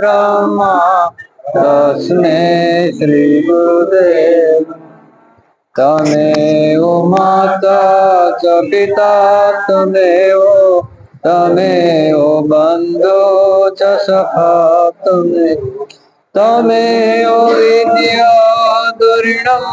બ્રહ્મા તસ્મે શ્રી ગુરુદેવ તમેવ માતા ચ પિતા તમેવ બંધો ચ સખા તમેવ વિદ્યા ધુરીણમ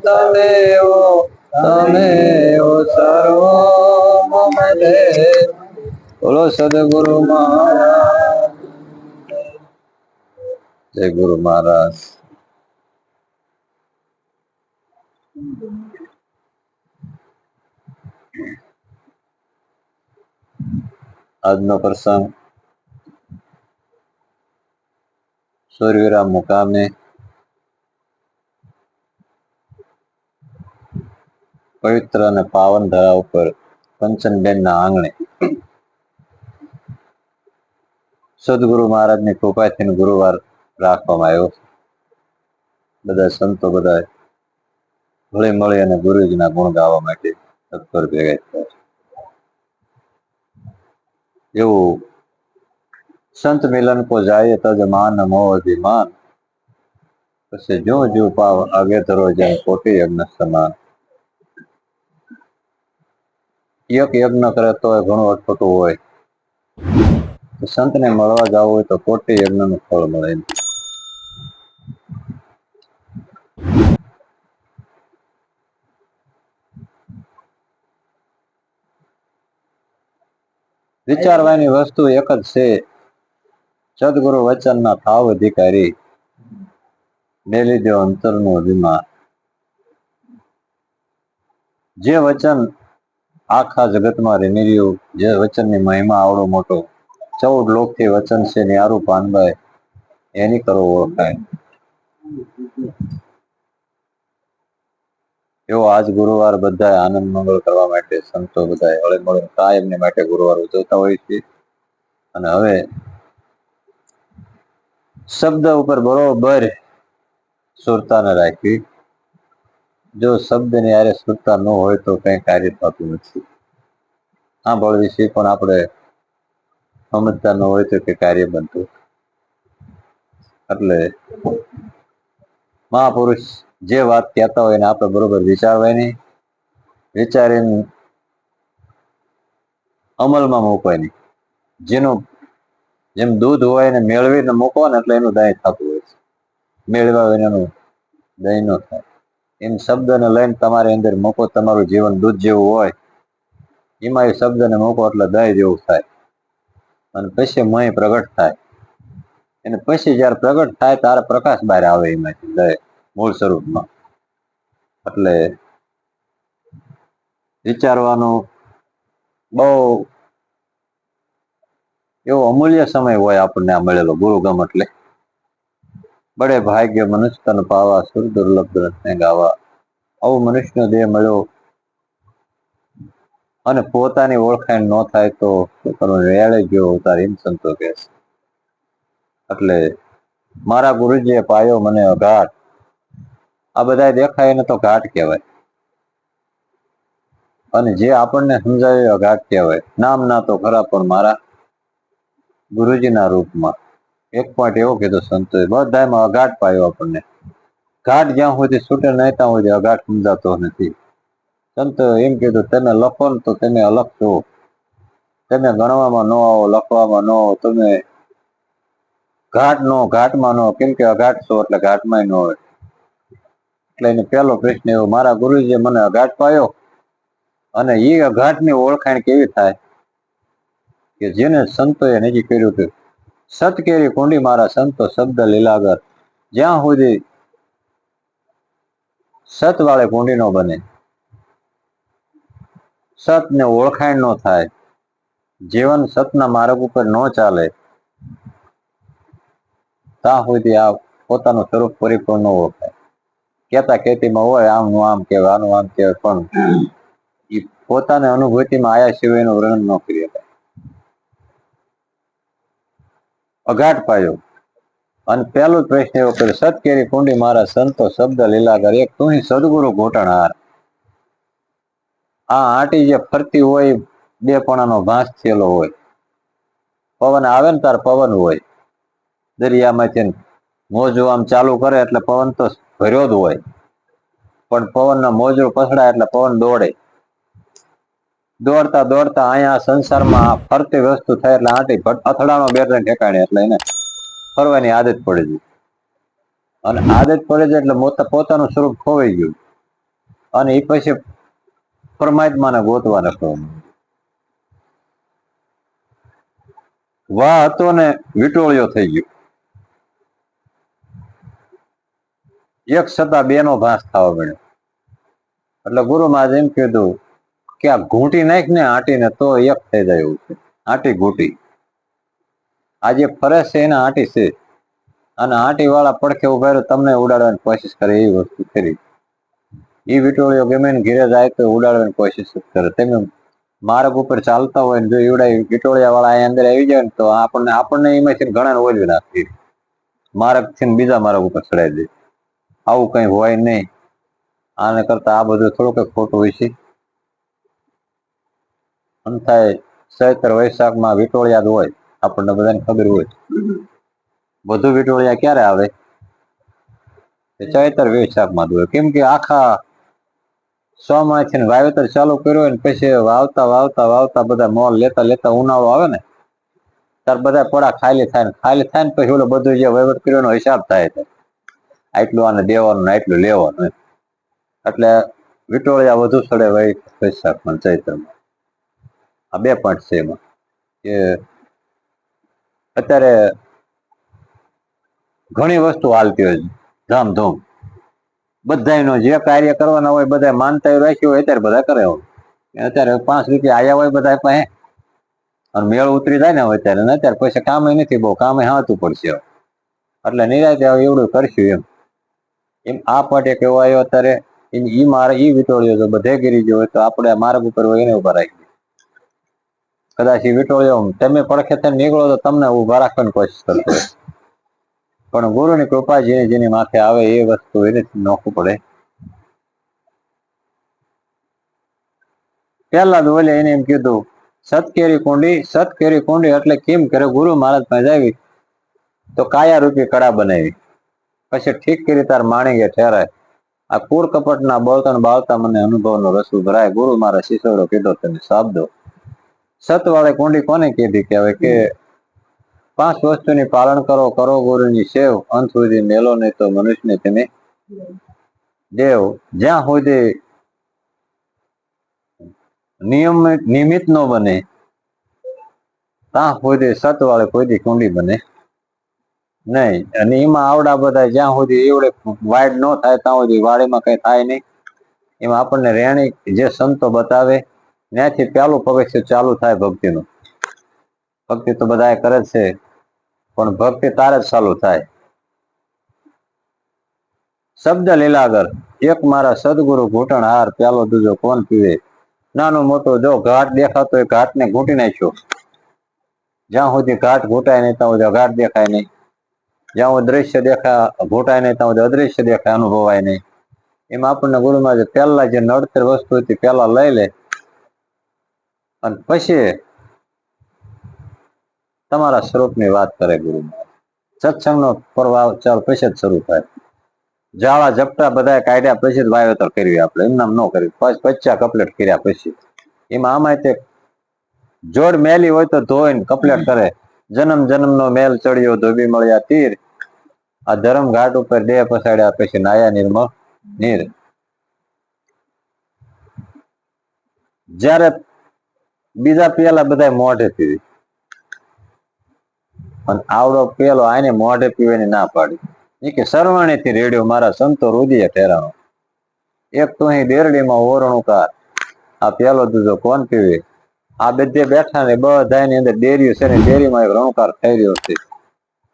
તમેવ સર્વમ મમ દેવ. બોલો સદગુરુ મહારાજ. જય ગુરુ મહારાજ. આજનો પ્રસંગ સૂર્યવીરા મુકામે પવિત્ર અને પાવન ધરા ઉપર કંચનબેન ના આંગણે સદગુરુ મહારાજની કૃપાથી ગુરુવાર રાખવામાં આવ્યો. બધા સંતો બધા ભળી મળી અને ગુરુજીના ગુણ ગાવા માટે તત્પર ભેગા થયા. એવું સંત મિલન કો જાય તજ માન મોહ અભિમાન, પછી જો જો પાવ આગે ધરો જેમ કોટી યજ્ઞ સમાન. એક યજ્ઞ કરે તો ઘણું અટપટું હોય, સંતને મળવા જવું હોય તો કોટી યજ્ઞનું ફળ મળે. વિચારવાની વસ્તુ એક જ છે, સદગુરુ વચનના થાવ અધિકારી, મેલી દો અંતરનું અભિમાન. જે વચન આખા જગતમાં રમી રહ્યું, જે વચનની મહિમા આવડો મોટો, 14 લોકથી વચન છે ન્યારું પાનભાઈ, એની કરો ઓળખાય. એવો આજ ગુરુવાર બધા આનંદ મંગળ કરવા માટે સંતો બધા હળે મળે કાયમને માટે ગુરુવાર ઉજવતા હોય છે. અને હવે શબ્દ ઉપર બરોબર સુરતા ન રાખવી. જો શબ્દની હારે સુરતા ન હોય તો કઈ કાર્ય થતું નથી. સાંભળ વિશે પણ આપણે સમજતા ન હોય તો કે કાર્ય બનતું. એટલે મહાપુરુષ જે વાત કહેતા હોય એને આપણે બરોબર વિચારવાની, વિચારીને અમલમાં મૂકવાની. જેનું જેમ દૂધ હોય એને મેળવીને મૂકો ને એટલે એનું દહીં થતું હોય છે, મેળવ્યા હોય એનું દહીં ન થાય. એમ શબ્દને લઈને તમારી અંદર મૂકો, તમારું જીવન દૂધ જેવું હોય એમાં એ શબ્દને મૂકો એટલે દહીં જેવું થાય. અને પછી મય પ્રગટ થાય, અને પછી જયારે પ્રગટ થાય ત્યારે પ્રકાશ બહાર આવે એમાંથી દહીં મૂળ સ્વરૂપમાં. એટલે વિચારવાનું બહુ એવો અમૂલ્ય સમય હોય આપણને આ મળેલો ગુરુગમ. એટલે બડે ભાગ્ય મનુષ્ય તન પાવા, સુર દુર્લભ ગ્રંથને ગાવા. આવો મનુષ્યનો દેહ મળ્યો અને પોતાની ઓળખાણ ન થાય તો શું કરવાનું, રેળે ગયો અવતાર, એમ સંતો કહે છે. એટલે મારા ગુરુજીએ પાયો મને અઘાટ. આ બધા દેખાય એને તો ઘાટ કહેવાય, અને જે આપણને સમજાવે અઘાટ કહેવાય. નામ ના તો ખરા પણ મારા ગુરુજીના રૂપમાં. એક પોઈન્ટ એવો કીધો સંતોએ, બધામાં અઘાટ પાયો આપણને. ઘાટ જ્યાં સુધી છૂટે નહીં ત્યાં સુધી અઘાટ સમજાતો નથી. સંતો એમ કીધું, તમે લખો ને તો તમે અલગ છો, તમે ગણવામાં ન આવો, લખવામાં ન આવો, તમે ઘાટમાં ન, કેમ કે અઘાટ છો એટલે ઘાટમાં ન હોય. એટલે એને પહેલો પ્રશ્ન એવો, મારા ગુરુજીએ મને અઘાટ પાયો, અને એ અઘાટની ઓળખાણ કેવી થાય કે જેને સંતોએ નક્કી કર્યું કે સત કેરી કુંડી મારા સંતો શબ્દ લીલાગર. જ્યાં સુધી સત વાળે કુંડી નો બને, સત ને ઓળખાણ નો થાય, જીવન સતના માર્ગ ઉપર ન ચાલે, ત્યાં સુધી આ પોતાનું સ્વરૂપ પરિપૂર્ણ ન ઓળખાય. કેતા કેતીમાં હોય આમનું આમ કહેવાય, આનું આમ કહેવાય, પણ એ પોતાની અનુભૂતિમાં આયા સિવાયનું વર્ણન ન કરી શકાય. અઘાટ પાયો. અને પહેલો પ્રશ્ન એવો કર્યો, સત કેરી કુંડી મારા સંતો શબ્દ લીલાગર, એક તું સદગુરુ ઘોટણહાર. આ આંટી જે ફરતી હોય બે પણાનો ભાંસ થયેલો હોય, પવન આવે ને તાર પવન હોય દરિયામાંથી મોજું આમ ચાલુ કરે એટલે પવન તો ભર્યો જ હોય, પણ પવનના મોજું પસડાય એટલે પવન દોડે. દોડતા દોડતા અહીંયા સંસારમાં ફરતી વસ્તુ થાય એટલે આંટી અથડાણો બેઠે ઠેકાણે એટલે એને ફરવાની આદત પડી ગઈ. અને આદત પડે છે એટલે પોતાનું સ્વરૂપ ખોવાઈ ગયું. અને એ પછી પરમાત્માને ગોતવા નતો. વાહ હતો ને વિટોળિયો થઈ ગયો. એક છતાં બે નો ભાસ થવા મળ્યો. એટલે ગુરુ મહારાજ એમ કીધું કે આ ઘૂંટી નાખ ને આંટીને તો એક થઈ જાય એવું છે. આંટી ઘૂંટી આજે ફરે છે એને આંટી છે, અને આંટી વાળા પડખે ઉભા રહ્યો તમને ઉડાડવાની કોશિશ કરે એવી વસ્તુ કરી. એ વિટોળિયો ગમે ને ઘેરે જાય તો ઉડાડવાની કોશિશ કરે. તમે માર્ગ ઉપર ચાલતા હોય ને જો એવડા વિટોળિયા વાળા અંદર આવી જાય ને તો આપણને એમાંથી ઘણા ઓલવી નાખી, માર્ગ થી બીજા માર્ગ ઉપર ચડાવી દે. આવું કઈ હોય નહીં. આને કરતા આ બધું થોડુંક ખોટું હોય છે. એમ થાય ચૈત્ર વૈશાખમાં વિટોળિયા જ હોય, આપણને બધાને ખબર હોય. બધું વિટોળિયા ક્યારે આવે? ચૈત્ર વૈશાખમાં જ હોય. કેમ કે આખા ચોમાસથી વાવેતર ચાલુ કર્યું હોય ને પછી વાવતા વાવતા વાવતા બધા મોલ લેતા લેતા ઉનાળો આવે ને ત્યારે બધા પડા ખાલી થાય ને પછી ઓલું બધું જે વહીવટ કર્યો એનો હિસાબ થાય છે. આટલું આને દેવાનું ને આટલું લેવાનું. એટલે વિટોળિયા વધુ સડે વૈશાખમાં ચૈત્રમાં. આ બે પોઈન્ટ છે એમાં કે અત્યારે ઘણી વસ્તુ હાલતી હોય ધામધૂમ. બધાનો જે કાર્ય કરવાના હોય બધા માનતા રાખ્યું હોય અત્યારે બધા કરે હોય. અત્યારે 5 રૂપિયા આયા હોય બધા પાસે અને મેળ ઉતરી જાય ને અત્યારે પછી કામ નથી, બહુ કામ હાતું પડશે. એટલે નિરાતે એવડું કરશું એમ આ પટ એક એવો આવ્યો અત્યારે. ઈ વિટોળિયો જો બધે ગીરી ગયો હોય તો આપણે માર્ગ ઉપર હોય એને ઉભા રાખીએ. કદાચ એ વિટોળિયો તમે પડખે થઈને નીકળો તો તમને ઉભા રાખવાની કોશિશ કરતો હોય, પણ ગુરુની કૃપા જેની માથે આવે એ વસ્તુ એને નોખવું પડે. પેલા બોલે એને એમ કીધું સતકેરી કુંડી એટલે કેમ કરે? ગુરુ મહારાજ પાસે આવી તો કાયા રૂપી કડા બનાવી, પછી ઠીક કરી તાર માણી ઠેરાય. આ કુર કપટના બોલતા બાળતા મને અનુભવનો રસ ઉભરાય. ગુરુ મારા શિષ્યો કીધો તેને શબ્દો. સત વાળે કુંડી કોને કીધી કહેવાય કે 5 વસ્તુની પાલન કરો ગુરુની સેવ, અંત સુધી મેલો નહીં તો મનુષ્યને તમે દેવ. જ્યાં સુધી નિયમિત ન બને ત્યાં સુધી સત વાળે કોઈ કુંડી બને નહીં. અને એમાં આવડા બધા જ્યાં સુધી એવડે વાઇડ ન થાય ત્યાં સુધી વાડીમાં કઈ થાય નહીં. એમાં આપણને રેણી જે સંતો બતાવે ત્યાંથી પેલું પગથિયું ચાલુ થાય ભક્તિનું. ભક્તિ તો બધા કરે છે પણ ભક્તિ તારે જ ચાલુ થાય. શબ્દ લીલાગર એક મારા સદગુરુ ઘૂંટણ હાર, પ્યાલો દૂજો કોણ પીવે? નાનું મોટું જો ઘાટ દેખાતો હોય ઘાટને ઘૂંટી નાખ્યો. જ્યાં સુધી ઘાટ ઘૂંટાય નહીં ત્યાં સુધી અઘાટ દેખાય નહીં. જ્યાં હું દ્રશ્ય ઘૂંટાય નહીં ત્યાં સુધી અદ્રશ્ય દેખાય, અનુભવાય નહીં. એમાં આપણને ગુરુમાં પહેલા જે નડતર વસ્તુ હતી પેલા લઈ લે અને પછી તમારા સ્વરૂપની વાત કરે. ગુરુ સત્સંગનો પ્રભાવ ચાલ પછી જ શરૂ થાય. જાળા ઝપટા બધા કાઢ્યા પછી જ વાવેતર કર્યું આપણે, એમ નામ ન કર્યું. 50 કપલેટ કર્યા પછી એમાં આમાં તે જોડ મેલી હોય તો ધોઈને કપલેટ કરે. જન્મ જન્મનો મેલ ચડ્યો ધોબી મળ્યા તીર, આ ધર્મ ઘાટ ઉપર દેહ પસાડ્યા પછી નાયા નિર્મળ નીર. જયારે બીજા પેલા બધા મોઢે પીવી અને આવડો પેલો આને મોઢે પીવાની ના પાડી. એ કે સરવાણીથી રેડ્યો મારા સંતો રુદિએ ઠેરાણો. એક તો અહીં ડેરડીમાં ઓરણુકાર, આ પેલો દૂજો કોણ પીવે? આ બધે બેઠા ને બધાની અંદર ડેરીઓ છે ને ડેરીમાં એક રણુકાર થઈ રહ્યો છે.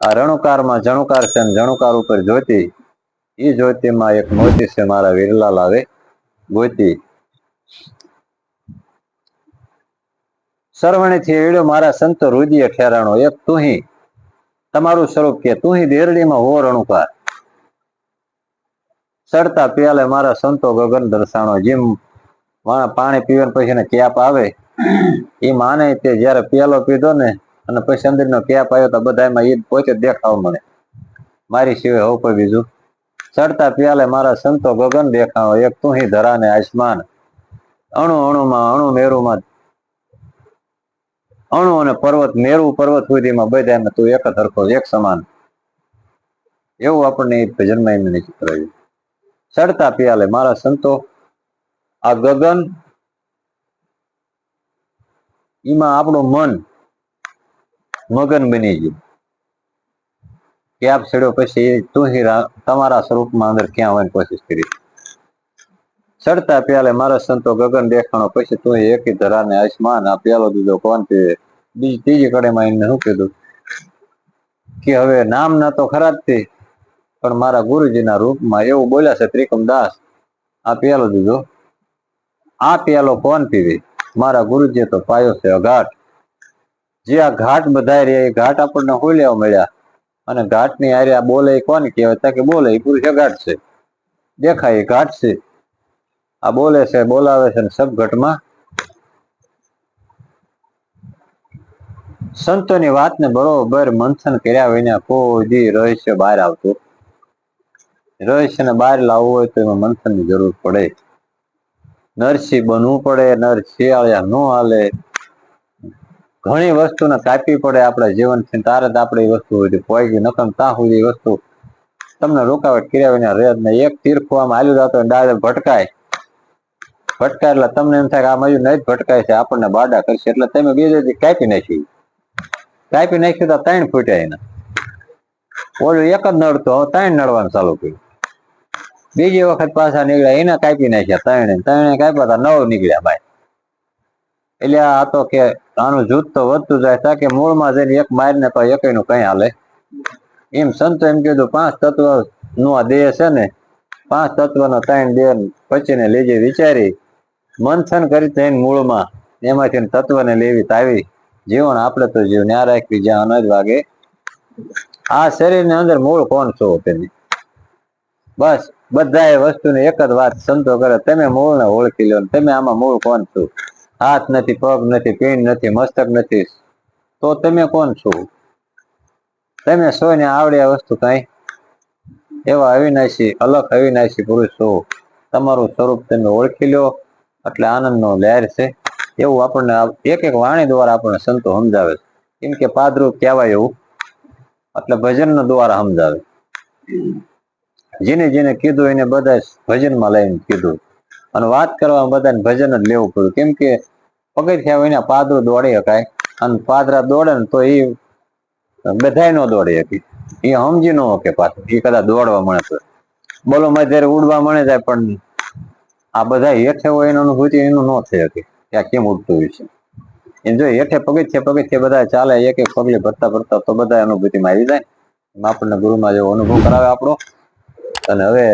આ રણુકારમાં જણુકાર છે ને જણુકાર ઉપર જ્યોતિ. એ જ્યોતિમાં એક મોતી છે મારા વીરલાલ આવે ગોતી. સરવણીથી રેડ્યો મારા સંતો રુદિએ ઠેરાણો. એક તુહી તમારું સ્વરૂપ કે તુહી ડેરડીમાં હો રણુકાર. ચડતા પ્યાલે મારા સંતો ગગન દર્શાણો. જેમ પાણી પીવા પછી ને ક્યાપ આવે એ માને તે જયારે પ્યાલો પીધો ને અને પછી અંદરનો કેપ આવ્યો તો બધામાં ઈદ પોતે જ દેખાવા મળે, મારી સિવાય હોવ કોઈ બીજું. ચડતા પ્યાલે મારા સંતો ગગન દેખાણો, એક તું હી ધરા ને આસમાન. અણુ અણુમાં અણુ મેરુમાં અણુ અને પર્વત મેરુ પર્વત સુધીમાં બધામાં તું એક જ હરખો એક સમાન. એવું આપણને ભજનમાં એમને નક્કી કરાવ્યું. ચડતા પ્યાલે મારા સંતો આ ગગન એમાં આપણું મન મગન બની ગયું. કેપ છેડ્યો પછી તું હી તમારા સ્વરૂપમાં અંદર ક્યાં હોય કોશિશ કરી. ચડતા પ્યાલે મારા સંતો ગગન દેખાણો, પછી તું એકી ધરા ને આસમાન. આ પ્યાલો દીધો કોણ પીવે? બીજી ત્રીજી કડેમાં એમને શું કીધું કે હવે નામ ના તો ખરા જ તે, પણ મારા ગુરુજીના રૂપમાં એવું બોલ્યા છે ત્રિકમદાસ, આ પ્યાલો દીધો, આ પ્યાલો કોણ પીવે? મારા ગુરુજીએ તો પાયો છે અઘાટ. જે આ ઘાટ બધા રહ્યા એ ઘાટ આપણને શું લેવા મળ્યા? અને ઘાટની આરે આ બોલે એ કોને કહેવાય? કે બોલે એ પુરુષ અઘાટ છે, દેખાય એ ઘાટ છે. આ બોલે છે, બોલાવે છે, સબ ઘટમાં સંતોની વાતને બરોબર મંથન કર્યા વિના કોઈ દી રહસ્ય બહાર આવતું. રહસ્યને બહાર લાવવું હોય તો એમાં મંથનની જરૂર પડે. નરસિંહ બનવું પડે, નર શિયાળિયા ન હાલે. ઘણી વસ્તુને કાપી પડે આપણા જીવનથી, તારે જ આપણે એ વસ્તુ હોય કોઈ ગઈ નકમ ત્યાં સુધી વસ્તુ તમને રોકાવટ કર્યા વિના રહે જ નહીં. એક તીરખું આમ હાલ્યું જતો ડાયરેક્ટ ભટકાય એટલે તમને એમ થાય કે આ મજુ નહીં જ ભટકાય છે, આપણને બાડા કરશે, એટલે તમે બીજે કાપી નાખી. કાપી નાખ્યું તો 3 ફૂટ્યા એના. ઓલું એક જ નડતો, 3 નડવાનું ચાલુ કર્યું. બીજી વખત પાછા નીકળ્યા, એને કાપી નાખ્યા 3 કાપ્યા હતા 9 નીકળ્યા ભાઈ. એટલે આ તો કે આનું જૂથ તો વધતું જાય, તાકે મૂળમાં જઈને એક મારીને તો એકનું કઈ હાલે. એમ સંતો એમ કીધું 5 તત્વ નું આ દેહ છે ને, 5 તત્વનો 3 દેહ પચીને લેજે વિચારી, મંથન કરી થઈને મૂળમાં એમાંથી તત્વને લેવી તાવી. જીવન આપણે તો જીવ ન્યા રાખવી જ્યાં અનાજ વાગે. આ શરીરની અંદર મૂળ કોણ છો તમે? બસ બધા એ વસ્તુની એક જ વાત સંતો કરે, તમે મૂળને ઓળખી લો. તમે આમાં મૂળ કોણ છો? હાથ નથી, પગ નથી, પીંડ નથી, મસ્તક નથી, તો તમે કોણ છો? તમે છો ને આવડે આ વસ્તુ કઈ એવા અવિનાશી અલખ અવિનાશી પુરુષ છો. તમારું સ્વરૂપ તમે ઓળખી લો એટલે આનંદનો લહેર છે. એવું આપણને એક એક વાણી દ્વારા આપણને સંતો સમજાવે છે. કેમ કે પાદરૂપ કહેવાય એવું, એટલે ભજન દ્વારા સમજાવે. જેને જેને કીધું એને બધા ભજનમાં લઈને કીધું, અને વાત કરવામાં બધાને ભજન જ લેવું પડ્યું. કેમ કે પગથિયા વિના પાદરું દોડી શકાય, અને પાદરા દોડે ને તો એ બધાય નો દોડી શકે. એ સમજી ન શકે પાછું, એ કદાચ દોડવા મળે તો બોલો માં જયારે ઉડવા મળે જાય, પણ આ બધા હેઠે હોય એની અનુભૂતિ એનું ન થઈ શકે કે આ કેમ ઉડતું હોય છે. એ જો હેઠે પગથિયે બધા ચાલે એક એક પગલે ભરતા ભરતા તો બધા અનુભૂતિમાં આવી જાય. આપણને ગુરુમાં જેવો અનુભવ કરાવે આપણો. અને હવે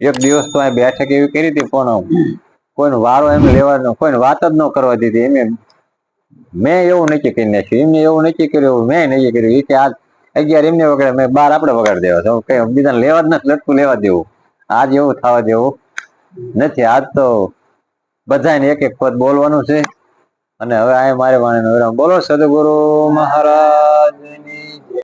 એક દિવસ તો આ બેઠક એવી કરી હતી, પણ કોઈનો વારો એમ લેવાનો, કોઈને વાત જ ન કરવા દીધી. એમ મેં એવું નક્કી કરી નાખ્યું, એમને એવું નક્કી કર્યું, મેં નક્કી કર્યું. એ કે આજ 11 એમને વગાડે, મેં 12 આપણે વગાડી દેવા, કઈ બીજાને લેવા જ નથી, લટકું લેવા દેવું. આજ એવું થવા દેવું નથી. આજ તો બધાને એક એક પદ બોલવાનું છે. અને હવે આ મારે વાણીનો વિરામ. બોલો સદગુરુ મહારાજ.